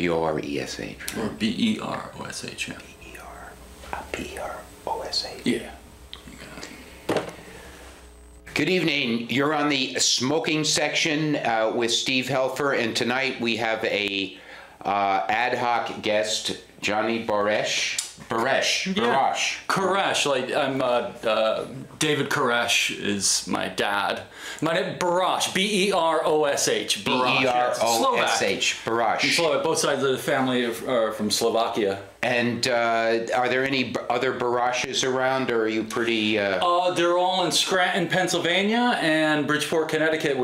B-O-R-E-S-H. Or B-E-R-O-S-H, yeah. B-E-R-P-R-O-S-H. Yeah. Good evening. You're on the smoking section with Steve Helfer, and tonight we have a ad hoc guest, Johnny Berosh. Berosh. Koresh, like I'm David Koresh is my dad. My name Berosh, B-E-R-O-S-H. B-E-R-O-S-H. Berosh. Slovak. Both sides of the family are from Slovakia. And are there any other Beroshes around, or are you pretty? They're all in Scranton, Pennsylvania, and Bridgeport, Connecticut.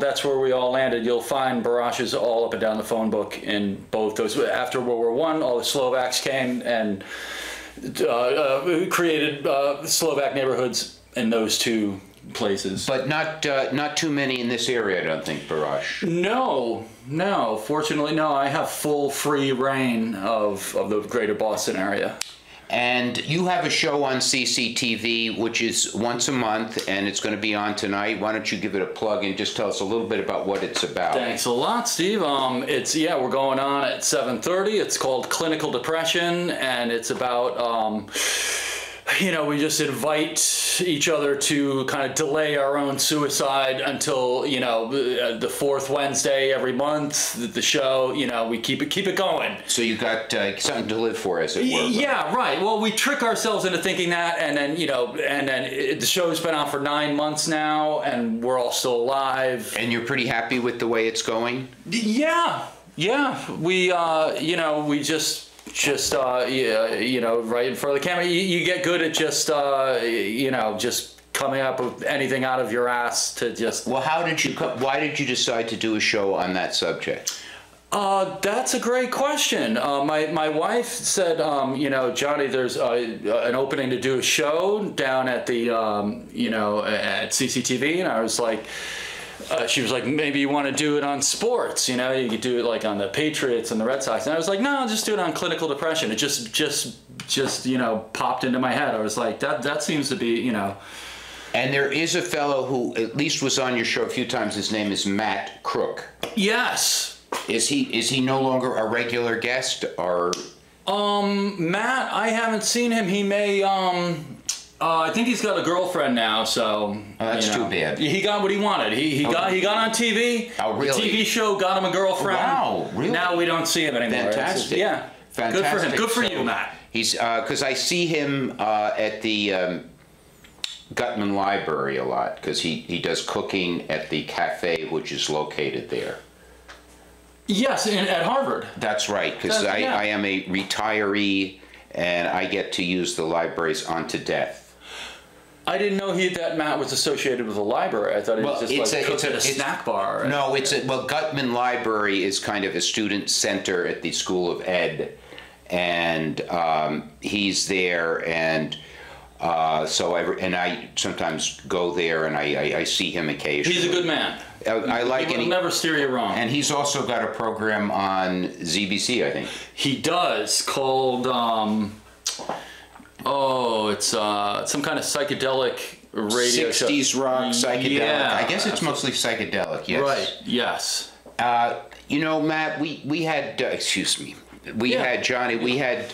That's where we all landed. You'll find Beroshes all up and down the phone book in both those. After World War I, all the Slovaks came and created Slovak neighborhoods in those two places. But not too many in this area, I don't think, Berosh. No, fortunately, no. I have full free reign of the greater Boston area. And you have a show on CCTV, which is once a month, and it's going to be on tonight. Why don't you give it a plug and just tell us a little bit about what it's about? Thanks a lot, Steve. We're going on at 7:30. It's called Clinical Depression, and it's about we just invite each other to kind of delay our own suicide until, the fourth Wednesday every month, the show, we keep it going. So you got something to live for, as it were. Yeah, right. Well, we trick ourselves into thinking that, and then, the show's been out for 9 months now, and we're all still alive. And you're pretty happy with the way it's going? Yeah. We right in front of the camera. You get good at just coming up with anything out of your ass to just. Well, why did you decide to do a show on that subject? That's a great question. My wife said, Johnny, there's an opening to do a show down at the, at CCTV, and I was like. She was like, maybe you want to do it on sports, you could do it like on the Patriots and the Red Sox. And I was like, no, I'll just do it on clinical depression. It just popped into my head. I was like, that seems to be, And there is a fellow who at least was on your show a few times. His name is Matt Crook. Yes. Is he no longer a regular guest, or? Matt, I haven't seen him. He may, I think he's got a girlfriend now, so. Oh, that's too bad. He got what he wanted. He got on TV. Oh, really? The TV show got him a girlfriend. Wow, really? Now we don't see him anymore. Fantastic. Yeah. Fantastic. Good for him. Good for you, Matt. He's because I see him at the Gutman Library a lot, because he does cooking at the cafe, which is located there. Yes, at Harvard. That's right, because I am a retiree, and I get to use the libraries unto death. I didn't know that Matt was associated with a library. I thought it was just cooked at a snack bar. No, Gutman Library is kind of a student center at the School of Ed, and he's there, and I sometimes go there, and I see him occasionally. He's a good man. He will never steer you wrong. And he's also got a program on ZBC, I think. He does, called. It's some kind of psychedelic radio 60s show. rock, psychedelic. Yeah. I guess it's mostly psychedelic, yes. Right, yes. Matt, we had, had Johnny, we had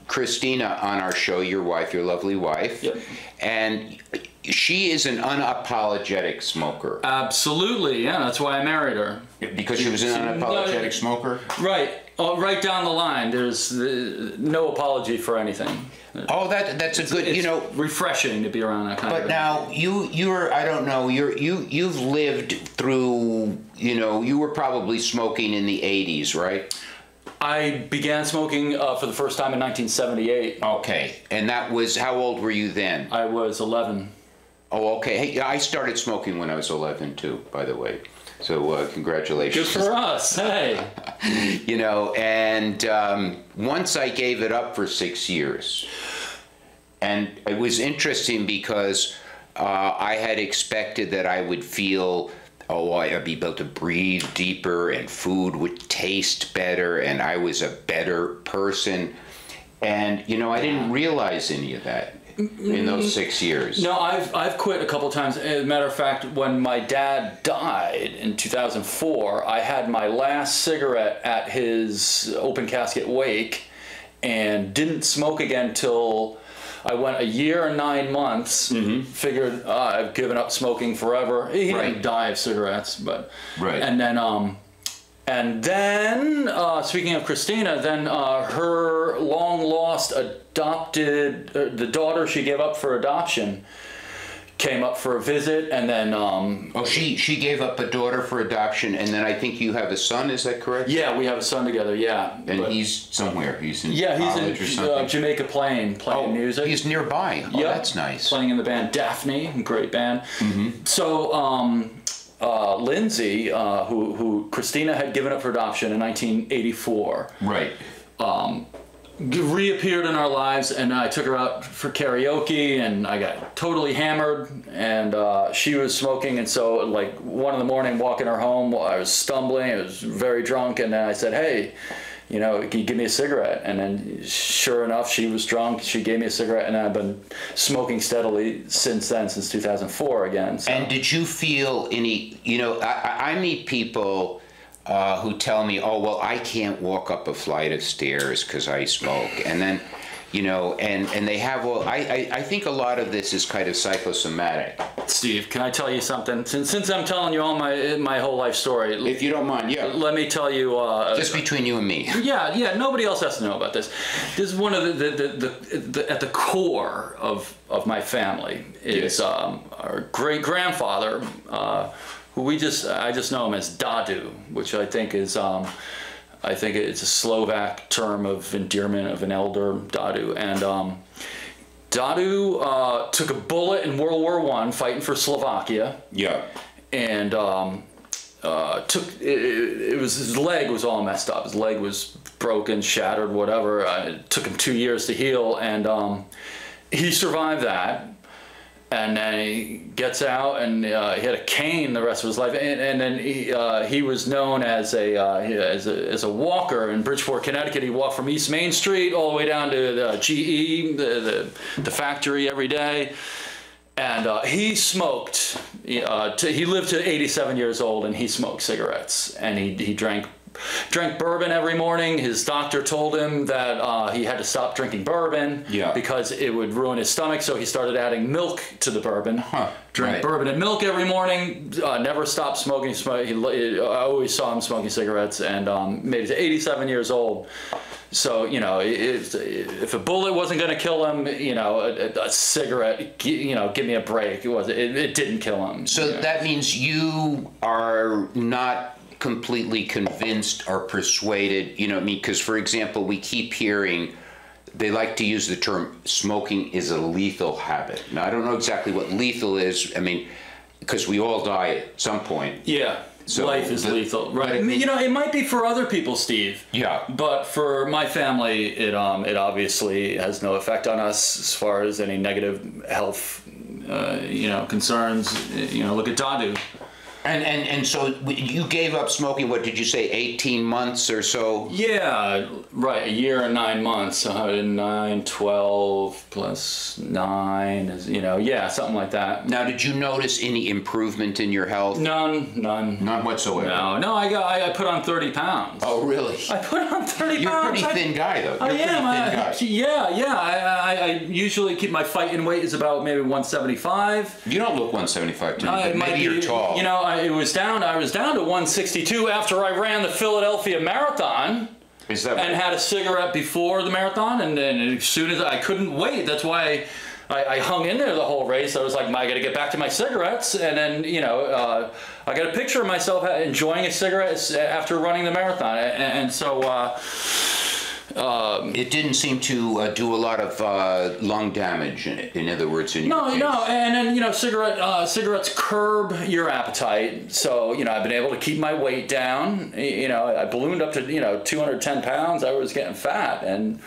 Christina on our show, your wife, your lovely wife. Yep. And she is an unapologetic smoker. Absolutely, yeah, that's why I married her. Because she was an unapologetic smoker? Right. Right down the line, there's no apology for anything. Oh, that's a good, it's refreshing to be around that kind of. But now you're I don't know, you've lived through, you were probably smoking in the 80s, right? I began smoking for the first time in 1978. Okay, and that was, how old were you then? I was 11. Oh, okay. Hey, I started smoking when I was 11 too, by the way. So congratulations. Good for us. Hey. And once I gave it up for 6 years, and it was interesting because I had expected that I would feel, I'd be able to breathe deeper, and food would taste better, and I was a better person. And I didn't realize any of that. in those 6 years? No, I've quit a couple of times. As a matter of fact, when my dad died in 2004, I had my last cigarette at his open casket wake and didn't smoke again till I went a year and 9 months. Figured I've given up smoking forever. He didn't die of cigarettes, but and then speaking of Christina, then her long lost adopted the daughter she gave up for adoption came up for a visit, and then she gave up a daughter for adoption, and then I think you have a son. Is that correct? Yeah, we have a son together. Yeah, and he's somewhere. He's in college or something. Jamaica playing music. He's nearby. Oh, that's nice. Playing in the band Daphne, great band. So Lindsay, who Christina had given up for adoption in 1984, right. Reappeared in our lives, and I took her out for karaoke, and I got totally hammered, and she was smoking, and so like 1 a.m, walking her home, I was stumbling, I was very drunk, and then I said, hey, you know, can you give me a cigarette? And then sure enough, she was drunk, she gave me a cigarette, and I've been smoking steadily since then, since 2004 again. So. And did you feel any, you know, I meet people who tell me, oh, well, I can't walk up a flight of stairs because I smoke. And then, you know, and they have, well, I think a lot of this is kind of psychosomatic. Steve, can I tell you something? Since I'm telling you all my whole life story. If you don't mind, yeah. Let me tell you. Just between you and me. Yeah, nobody else has to know about this. This is one of the at the core of my family is our great-grandfather, who I just know him as Dadu, which I think is, I think it's a Slovak term of endearment of an elder, Dadu. And Dadu took a bullet in World War I fighting for Slovakia. Yeah. And his leg was all messed up. His leg was broken, shattered, whatever. It took him 2 years to heal, and he survived that. And then he gets out, and he had a cane the rest of his life. And then he was known as a walker in Bridgeport, Connecticut. He walked from East Main Street all the way down to the GE, the factory every day. And he smoked. He lived to 87 years old, and he smoked cigarettes. And he drank bourbon every morning. His doctor told him that he had to stop drinking bourbon because it would ruin his stomach, so he started adding milk to the bourbon. Drank bourbon and milk every morning, never stopped smoking. I always saw him smoking cigarettes, and made it to 87 years old. So, you know, if a bullet wasn't going to kill him, you know, a cigarette, you know, give me a break. It didn't kill him. So that means you are not completely convinced or persuaded, you know, I mean, because for example, we keep hearing, they like to use the term smoking is a lethal habit. Now, I don't know exactly what lethal is. I mean, because we all die at some point. Yeah. So life is lethal, right? I mean, you know, it might be for other people, Steve. Yeah. But for my family, it obviously has no effect on us as far as any negative health, you know, concerns. You know, look at Dadu. And so you gave up smoking, what did you say, 18 months or so? Yeah, right, a year and 9 months, 9, 12 plus 9, is, you know, yeah, something like that. Now, did you notice any improvement in your health? None. None whatsoever? No, I put on 30 pounds. Oh, really? I put on 30 You're pounds. You're a pretty thin guy, though. I am. Yeah. I usually keep my fighting weight is about maybe 175. You don't look 175 to me, but maybe you're tall. You know, I was down to 162 after I ran the Philadelphia Marathon. Is that and had a cigarette before the marathon, and then as soon as I couldn't wait, that's why I hung in there the whole race. I was like, I got to get back to my cigarettes, and then, you know, I got a picture of myself enjoying a cigarette after running the marathon, and so. It didn't seem to do a lot of lung damage, in other words, in your case. No, and then, you know, cigarettes curb your appetite, so, you know, I've been able to keep my weight down. You know, I ballooned up to, you know, 210 pounds. I was getting fat, and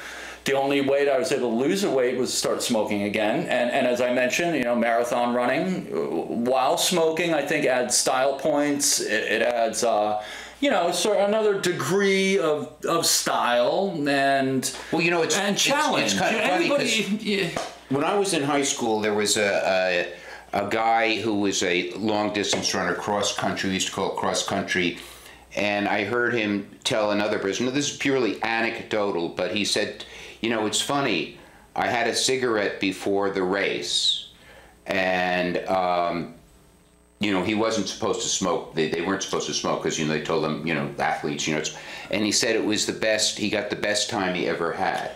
the only way I was able to lose the weight was start smoking again. And as I mentioned, you know, marathon running while smoking, I think adds style points. It adds, you know, sort of another degree of style and, well, you know, and challenge. It's kind of funny When I was in high school, there was a guy who was a long distance runner, cross country. We used to call it cross country. And I heard him tell another person, this is purely anecdotal, but he said, you know, it's funny, I had a cigarette before the race, and you know, he wasn't supposed to smoke. They weren't supposed to smoke because, you know, they told him, you know, athletes, you know, and he said it was the best, he got the best time he ever had.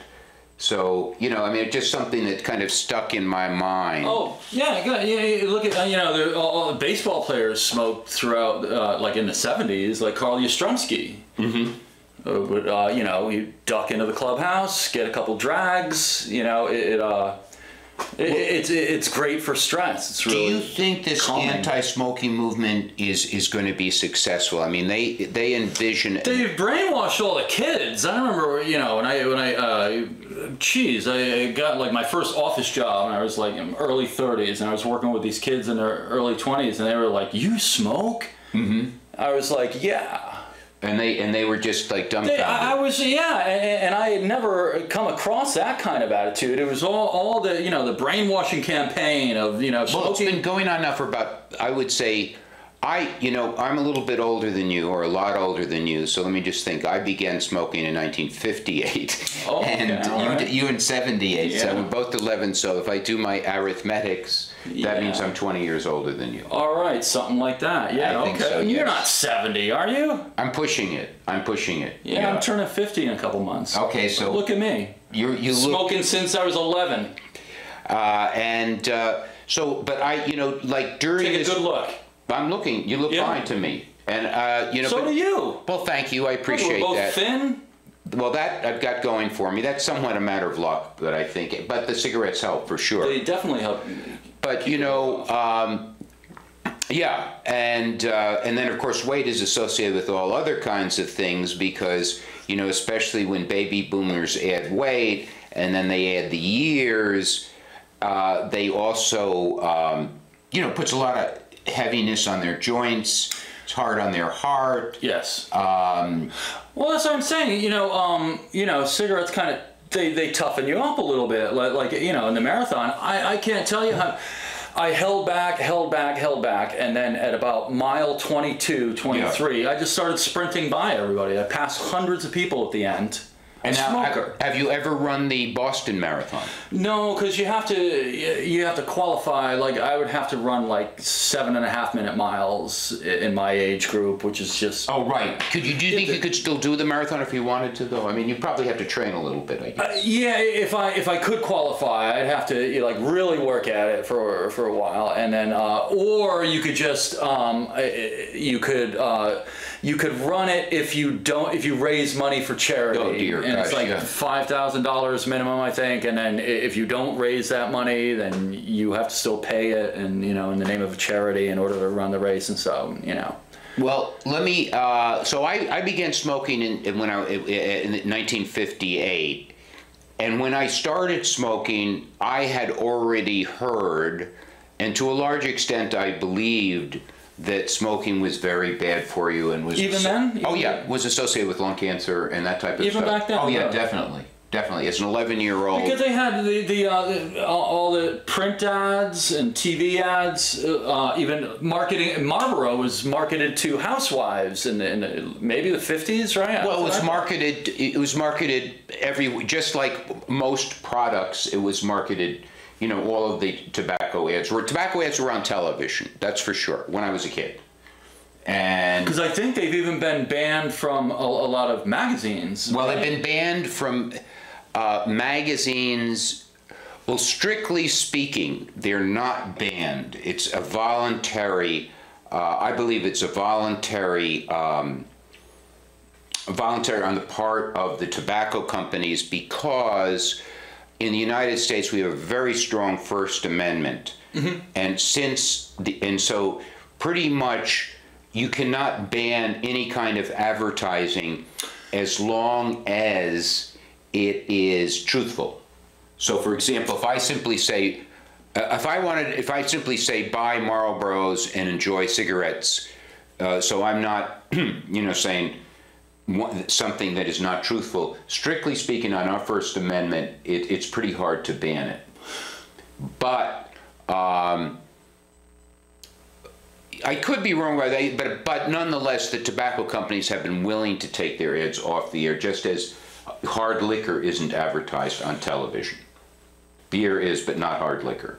So, you know, I mean, it's just something that kind of stuck in my mind. Oh, yeah, yeah. Look at, you know, all the baseball players smoked throughout, like in the 70s, like Carl Yastrzemski. Mm-hmm. Would, you know, you duck into the clubhouse, get a couple drags, you know, it's great for stress. It's really do you think this calming. Anti-smoking movement is going to be successful? I mean, they envision. They've brainwashed all the kids. I remember, you know, when I got like my first office job when I was like in early 30s, and I was working with these kids in their early 20s, and they were like, "You smoke?" Mm-hmm. I was like, "Yeah." And they were just like dumbfounded. And I had never come across that kind of attitude. It was all the, you know, the brainwashing campaign of, you know, smoking. Well, it's been going on now for about, I would say, you know, I'm a little bit older than you, or a lot older than you, so let me just think. I began smoking in 1958, oh, and okay, you in 78, yeah. so we're both 11, so if I do my arithmetics, that means I'm 20 years older than you. All right, something like that. Yeah, I think okay. so, yes. You're not 70, are you? I'm pushing it. Yeah, I'm turning 50 in a couple months. Okay, so look at me. You smoking since I was 11. So, but you know, like during Take this, a good look. I'm looking. You look fine to me, and you know. So do you. Well, thank you. I appreciate we're both that. Thin. Well, that I've got going for me. That's somewhat a matter of luck, but I think. But the cigarettes help for sure. They definitely help. But you know, yeah, and then of course weight is associated with all other kinds of things because, you know, especially when baby boomers add weight and then they add the years, they also you know, puts a lot of heaviness on their joints. It's hard on their heart. Yes. Well, that's what I'm saying. You know, cigarettes kind of they toughen you up a little bit. Like you know, in the marathon, I can't tell you how I held back, and then at about mile 22, 23, I just started sprinting by everybody. I passed hundreds of people at the end. And now, have you ever run the Boston Marathon? No, because you have to qualify. Like I would have to run like 7.5 minute miles in my age group, which is just. Oh right. Do you think you could still do the marathon if you wanted to, though? I mean, you probably have to train a little bit, I guess. Yeah, if I could qualify, I'd have to like really work at it for a while, and then or you could just you could run it if you raise money for charity. Oh dear. And gosh, it's like yeah. $5,000 minimum, I think, and then if you don't raise that money, then you have to still pay it, and you know, in the name of a charity, in order to run the race, and so you know. Well, let me. So I began smoking in 1958, and when I started smoking, I had already heard, and to a large extent, I believed that smoking was very bad for you and was even then. Oh yeah, was associated with lung cancer and that type of even stuff. Back then. Oh yeah, definitely. As an 11-year-old. Because they had all the print ads and TV ads, even marketing. Marlboro was marketed to housewives in maybe the 50s, right? Well, it was marketed just like most products. It was marketed. You know, all of the tobacco ads were on television. That's for sure. When I was a kid, and because I think they've even been banned from a lot of magazines. Well, they've been banned from magazines. Well, strictly speaking, they're not banned. It's a voluntary. I believe it's a voluntary on the part of the tobacco companies because. In the United States, we have a very strong First Amendment, and so pretty much you cannot ban any kind of advertising as long as it is truthful. So, for example, if I simply say, buy Marlboros and enjoy cigarettes, so I'm not, you know, saying. Something that is not truthful. Strictly speaking, on our First Amendment, it's pretty hard to ban it. but I could be wrong about that, but nonetheless, the tobacco companies have been willing to take their ads off the air, just as hard liquor isn't advertised on television. Beer is, but not hard liquor.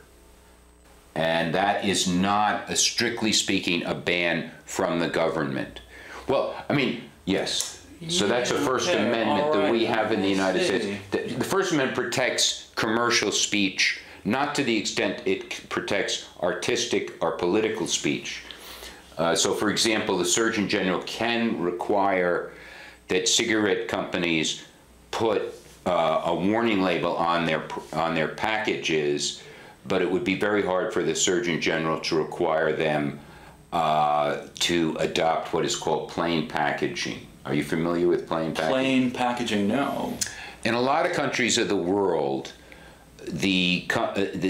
And that is not, strictly speaking, a ban from the government. Well, I mean, yes. So that's a First Amendment that we have in the United States. The First Amendment protects commercial speech, not to the extent it protects artistic or political speech. So, for example, the Surgeon General can require that cigarette companies put a warning label on their packages, but it would be very hard for the Surgeon General to require them to adopt what is called plain packaging. Are you familiar with plain packaging? Plain packaging, no. In a lot of countries of the world, the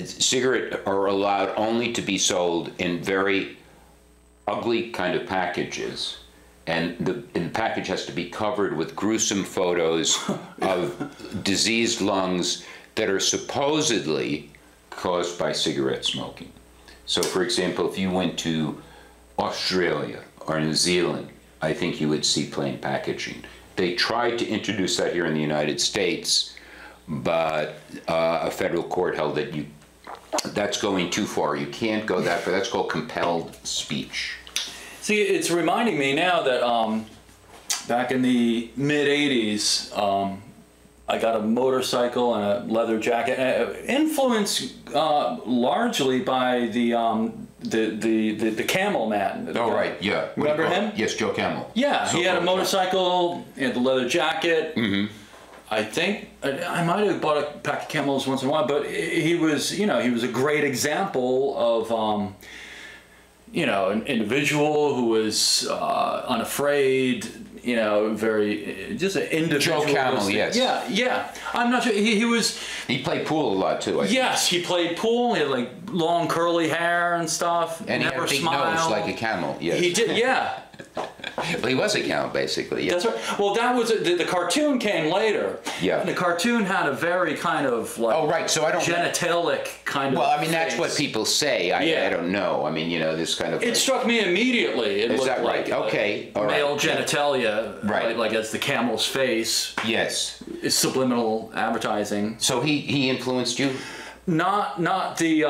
cigarettes are allowed only to be sold in very ugly kind of packages, and the package has to be covered with gruesome photos of diseased lungs that are supposedly caused by cigarette smoking. So, for example, if you went to Australia or New Zealand, I think you would see plain packaging. They tried to introduce that here in the United States, but a federal court held that that's going too far. You can't go that far. That's called compelled speech. See, it's reminding me now that back in the mid-'80s, I got a motorcycle and a leather jacket, influenced largely by the Camel Man. Oh, right, yeah. Remember him? Yes, Joe Camel. Yeah, he had a motorcycle, he had the leather jacket. Mm-hmm. I think I might have bought a pack of Camels once in a while, but he was, he was a great example of, an individual who was unafraid, very, just an individual. Joe Camel, yes. Yeah. I'm not sure, he was... He played pool a lot, too, I think. Yes, he played pool, he had like long curly hair and stuff. And never he had a big smiled. nose like a camel, yes. He did, yeah. Well, he was a camel, basically. Yeah. That's right. Well, that was the cartoon came later. Yeah. And the cartoon had a very kind of like So I don't genitalic kind of. Well, I mean, that's face. what people say. I don't know. I mean, this kind of. It struck me immediately. It Is looked that right? like Okay. All male right. genitalia, Right. Like as the camel's face. Yes. It's subliminal advertising. So he influenced you? Not the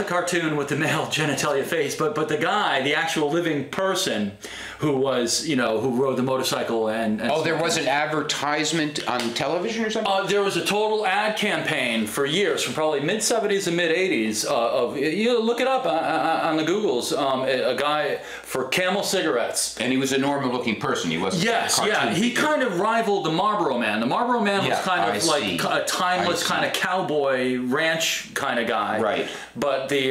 cartoon with the male genitalia face, but the guy, the actual living person who was, who rode the motorcycle and there was an advertisement on television or something? There was a total ad campaign for years, from probably mid-'70s and mid-'80s, of look it up on the Googles, a guy for Camel cigarettes. And he was a normal-looking person. He wasn't. Yes, yeah. He kind of rivaled the Marlboro Man. The Marlboro Man was kind of like a timeless kind of cowboy ranch kind of guy. Right. But the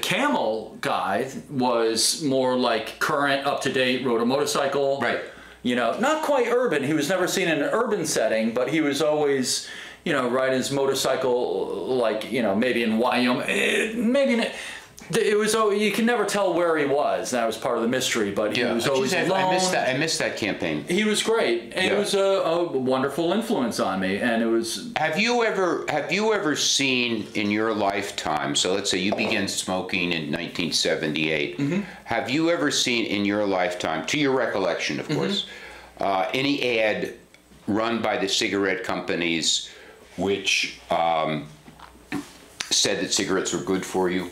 Camel guy was more like current, up-to-date, rode a motorcycle. Right. Not quite urban. He was never seen in an urban setting, but he was always, riding his motorcycle, like, maybe in Wyoming, maybe in it was. You can never tell where he was. That was part of the mystery. But he was always alone. I missed that campaign. He was great, and it was a wonderful influence on me. And it was. Have you ever seen in your lifetime? So let's say you began smoking in 1978. Mm-hmm. Have you ever seen in your lifetime, to your recollection, of course, any ad run by the cigarette companies which said that cigarettes were good for you?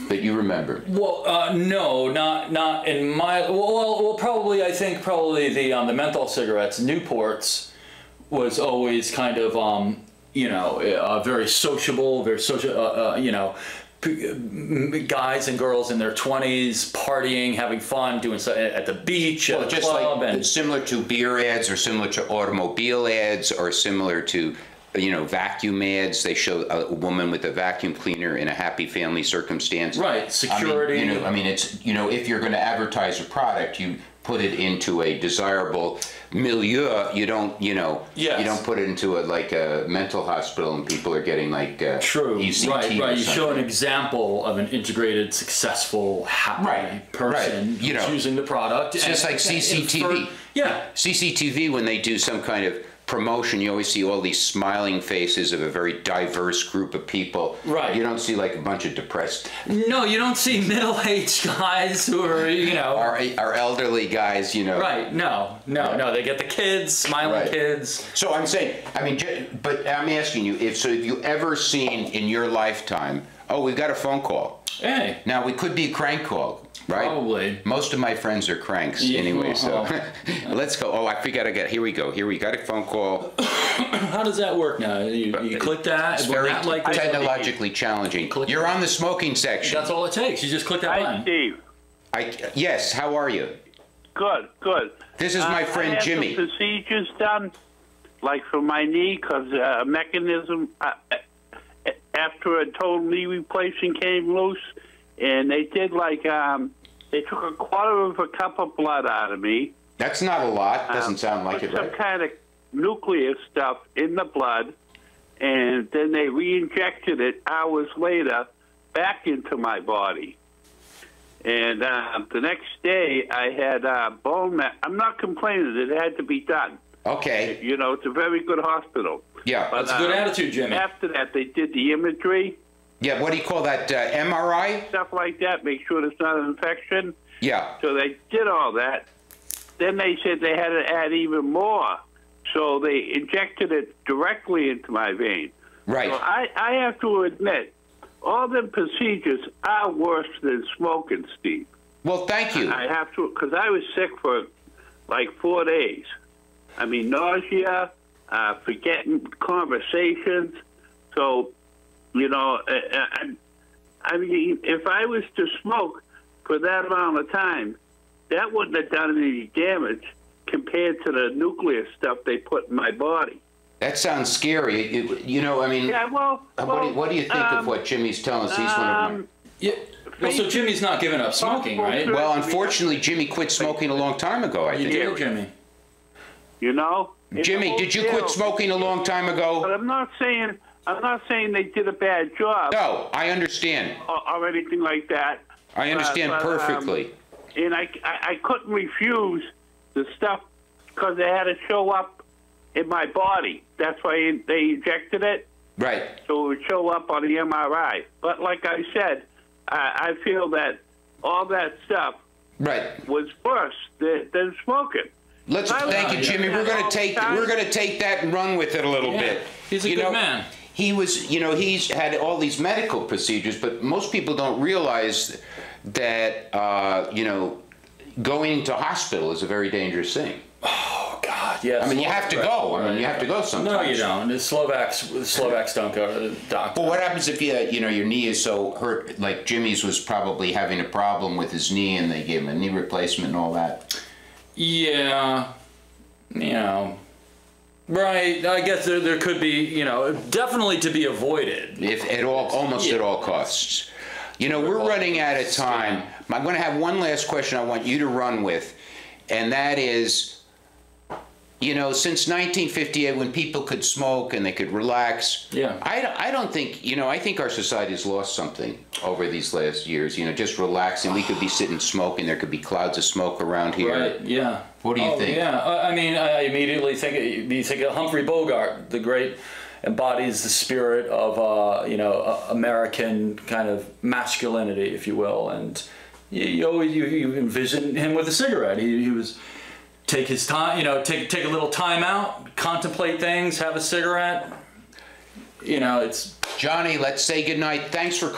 That you remember? Well, no, not in my. Well, probably I think the menthol cigarettes, Newports, was always kind of very sociable, very social. Guys and girls in their 20s partying, having fun, doing stuff at the beach, at the club, like similar to beer ads, or similar to automobile ads, or similar to. Vacuum ads. They show a woman with a vacuum cleaner in a happy family circumstance. Right, security. It's if you're going to advertise a product, you put it into a desirable milieu. You don't, you don't put it into a mental hospital and people are getting true. ECT. Right. You show an example of an integrated, successful, happy person using the product. It's just like CCTV. Yeah. CCTV, when they do some kind of promotion, you always see all these smiling faces of a very diverse group of people. Right. You don't see like a bunch of depressed. No, you don't see middle-aged guys who are, you know. Our elderly guys, you know. Right. No. They get the kids, smiling kids. So I'm saying, I mean, but I'm asking you, if you ever seen in your lifetime, oh, we've got a phone call. Hey. Now, we could be a crank call. Right? Probably. Most of my friends are cranks anyway, so let's go. Oh, I forgot again. Here we go. Here we got a phone call. How does that work now? You click that? It's very technologically challenging. You're on the smoking section. That's all it takes. You just click that button. Hi, Steve. Yes, how are you? Good, good. This is my friend Jimmy. I had the procedures done, like for my knee, because mechanism, after a total knee replacement came loose, and they did like, they took a quarter of a cup of blood out of me. That's not a lot. Doesn't sound like it, right? Some kind of nuclear stuff in the blood, and then they re-injected it hours later back into my body. And the next day, I had bone marrow. I'm not complaining. It had to be done. Okay. You know, it's a very good hospital. Yeah. But, that's a good attitude, Jimmy. After that, they did the imagery. Yeah, what do you call that, MRI? Stuff like that, make sure there's not an infection. Yeah. So they did all that. Then they said they had to add even more. So they injected it directly into my vein. Right. So I have to admit, all the procedures are worse than smoking, Steve. Well, thank you. I have to, because I was sick for like 4 days. I mean, nausea, forgetting conversations. So, you know, I mean, if I was to smoke for that amount of time, that wouldn't have done any damage compared to the nuclear stuff they put in my body. That sounds scary. You know, I mean, yeah, what do you think of what Jimmy's telling us? He's one of my... Yeah. Well, so Jimmy's not giving up smoking, right? Well, unfortunately, Jimmy quit smoking a long time ago, I think. You did, Jimmy. You know? Jimmy, did you quit smoking a long time ago? But I'm not saying they did a bad job. No, I understand. Or anything like that. I understand perfectly. And I couldn't refuse the stuff because it had to show up in my body. That's why they injected it. Right. So it would show up on the MRI. But like I said, I feel that all that stuff was worse than smoking. Thank you, Jimmy. We're going to take that and run with it a little bit. He's a good man. He was, you know, he's had all these medical procedures, but most people don't realize that, you know, going to hospital is a very dangerous thing. Oh God, yes. I mean, you have to go. I mean, you have to go sometimes. No, you don't. The Slovaks don't go to the doctor. Well, what happens if you know, your knee is so hurt? Like Jimmy's was probably having a problem with his knee, and they gave him a knee replacement and all that. Yeah, you know, right. I guess there could be, you know, definitely to be avoided. If at all, almost at all costs. You know, we're running out of time. I'm going to have one last question I want you to run with, and that is, you know, since 1958, when people could smoke and they could relax, I don't think, you know, I think our society's lost something over these last years. You know, just relaxing. We could be sitting smoking. There could be clouds of smoke around here. Right. Yeah. What do you think? Yeah. I mean, I immediately think of Humphrey Bogart, the great, embodies the spirit of you know, American kind of masculinity, if you will, and you envision him with a cigarette. He was take his time, you know, take a little time out, contemplate things, have a cigarette. You know, it's... Johnny, let's say goodnight. Thanks for